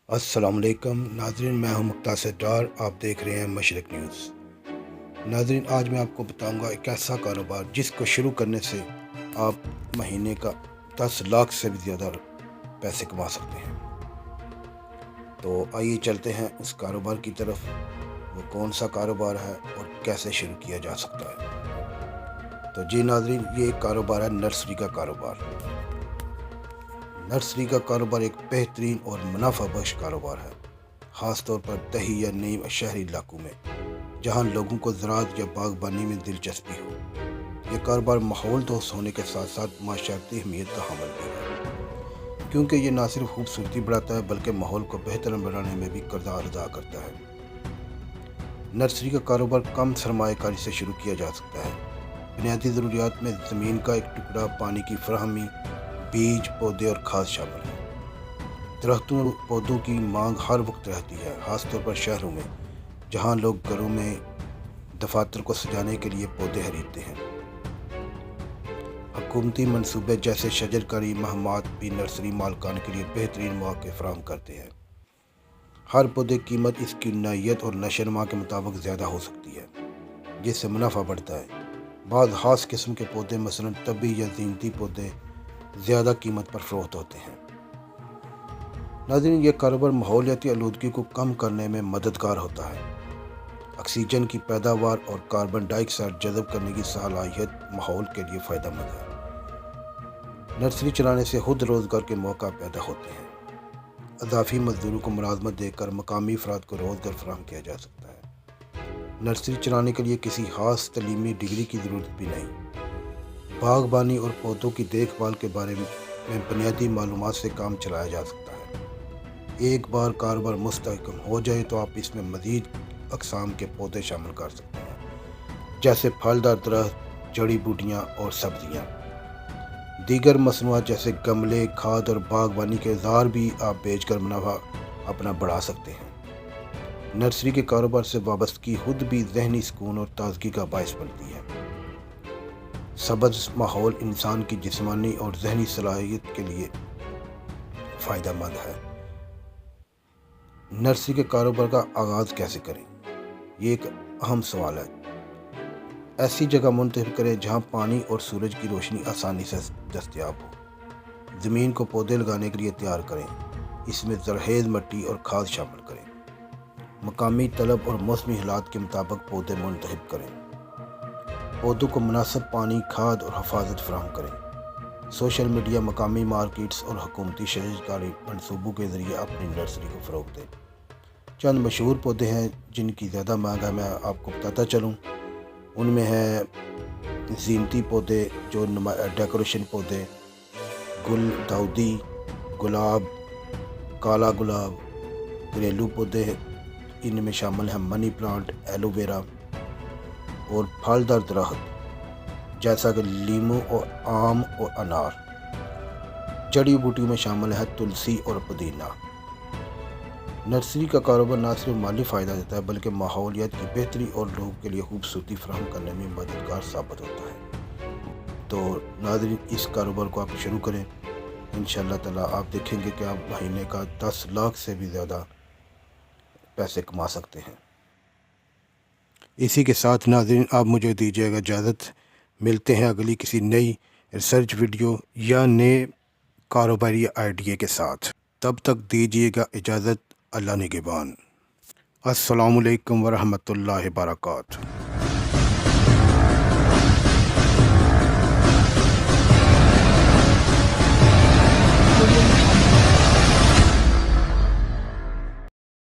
السلام علیکم ناظرین، میں ہوں مختصر ڈار، آپ دیکھ رہے ہیں مشرق نیوز۔ ناظرین، آج میں آپ کو بتاؤں گا ایک ایسا کاروبار جس کو شروع کرنے سے آپ مہینے کا 10 لاکھ سے بھی زیادہ پیسے کما سکتے ہیں۔ تو آئیے چلتے ہیں اس کاروبار کی طرف۔ وہ کون سا کاروبار ہے اور کیسے شروع کیا جا سکتا ہے؟ تو جی ناظرین، یہ ایک کاروبار ہے نرسری کا کاروبار۔ نرسری کا کاروبار ایک بہترین اور منافع بخش کاروبار ہے، خاص طور پر دیہی یا نیم شہری علاقوں میں جہاں لوگوں کو زراعت یا باغبانی میں دلچسپی ہو۔ یہ کاروبار ماحول دوست ہونے کے ساتھ ساتھ معاشرتی اہمیت کا حامل بھی ہے، کیونکہ یہ نہ صرف خوبصورتی بڑھاتا ہے بلکہ ماحول کو بہتر بنانے میں بھی کردار ادا کرتا ہے۔ نرسری کا کاروبار کم سرمایہ کاری سے شروع کیا جا سکتا ہے۔ بنیادی ضروریات میں زمین کا ایک ٹکڑا، پانی کی فراہمی، بیج، پودے اور کھاد شامل ہیں۔ درختوں اور پودوں کی مانگ ہر وقت رہتی ہے، خاص طور پر شہروں میں جہاں لوگ گھروں میں دفاتر کو سجانے کے لیے پودے خریدتے ہیں۔ حکومتی منصوبے جیسے شجرکاری مہمات بھی نرسری مالکان کے لیے بہترین مواقع فراہم کرتے ہیں۔ ہر پودے کی قیمت اس کی نوعیت اور نشو و نما کے مطابق زیادہ ہو سکتی ہے، جس سے منافع بڑھتا ہے۔ بعض خاص قسم کے پودے مثلاً طبی یا زینتی پودے زیادہ قیمت پر فروخت ہوتے ہیں۔ ناظرین، یہ کاروبار ماحولیاتی آلودگی کو کم کرنے میں مددگار ہوتا ہے۔ آکسیجن کی پیداوار اور کاربن ڈائی آکسائیڈ جذب کرنے کی صلاحیت ماحول کے لیے فائدہ مند ہے۔ نرسری چلانے سے خود روزگار کے موقع پیدا ہوتے ہیں۔ اضافی مزدوروں کو ملازمت دے کر مقامی افراد کو روزگار فراہم کیا جا سکتا ہے۔ نرسری چلانے کے لیے کسی خاص تعلیمی ڈگری کی ضرورت بھی نہیں۔ باغبانی اور پودوں کی دیکھ بھال کے بارے میں بنیادی معلومات سے کام چلایا جا سکتا ہے۔ ایک بار کاروبار مستحکم ہو جائے تو آپ اس میں مزید اقسام کے پودے شامل کر سکتے ہیں، جیسے پھلدار درخت، جڑی بوٹیاں اور سبزیاں۔ دیگر مصنوعات جیسے گملے، کھاد اور باغبانی کے اوزار بھی آپ بیچ کر منافع اپنا بڑھا سکتے ہیں۔ نرسری کے کاروبار سے وابستگی خود بھی ذہنی سکون اور تازگی کا باعث بنتی ہے۔ سبز ماحول انسان کی جسمانی اور ذہنی صلاحیت کے لیے فائدہ مند ہے۔ نرسری کے کاروبار کا آغاز کیسے کریں؟ یہ ایک اہم سوال ہے۔ ایسی جگہ منتخب کریں جہاں پانی اور سورج کی روشنی آسانی سے دستیاب ہو۔ زمین کو پودے لگانے کے لیے تیار کریں، اس میں زرخیز مٹی اور کھاد شامل کریں۔ مقامی طلب اور موسمی حالات کے مطابق پودے منتخب کریں۔ پودوں کو مناسب پانی، کھاد اور حفاظت فراہم کریں۔ سوشل میڈیا، مقامی مارکیٹس اور حکومتی شجرکاری منصوبوں کے ذریعے اپنی نرسری کو فروغ دیں۔ چند مشہور پودے ہیں جن کی زیادہ مانگ ہے، میں آپ کو بتاتا چلوں۔ ان میں ہے زینتی پودے، جو ڈیکوریشن پودے، گل داودی، گلاب، کالا گلاب۔ گھریلو پودے ان میں شامل ہیں منی پلانٹ، ایلو ویرا اور پھلدار درخت جیسا کہ لیمو اور آم اور انار۔ جڑی بوٹیوں میں شامل ہے تلسی اور پودینہ۔ نرسری کا کاروبار نہ صرف مالی فائدہ دیتا ہے بلکہ ماحولیات کی بہتری اور لوگوں کے لیے خوبصورتی فراہم کرنے میں مددگار ثابت ہوتا ہے۔ تو ناظرین، اس کاروبار کو آپ شروع کریں، انشاءاللہ تعالیٰ آپ دیکھیں گے کہ آپ مہینے کا 10 لاکھ سے بھی زیادہ پیسے کما سکتے ہیں۔ اسی کے ساتھ ناظرین، آپ مجھے دیجیے گا اجازت۔ ملتے ہیں اگلی کسی نئی ریسرچ ویڈیو یا نئے کاروباری آئیڈیا کے ساتھ۔ تب تک دیجیے گا اجازت۔ اللہ نگہبان۔ السلام علیکم ورحمۃ اللہ وبرکاتہ۔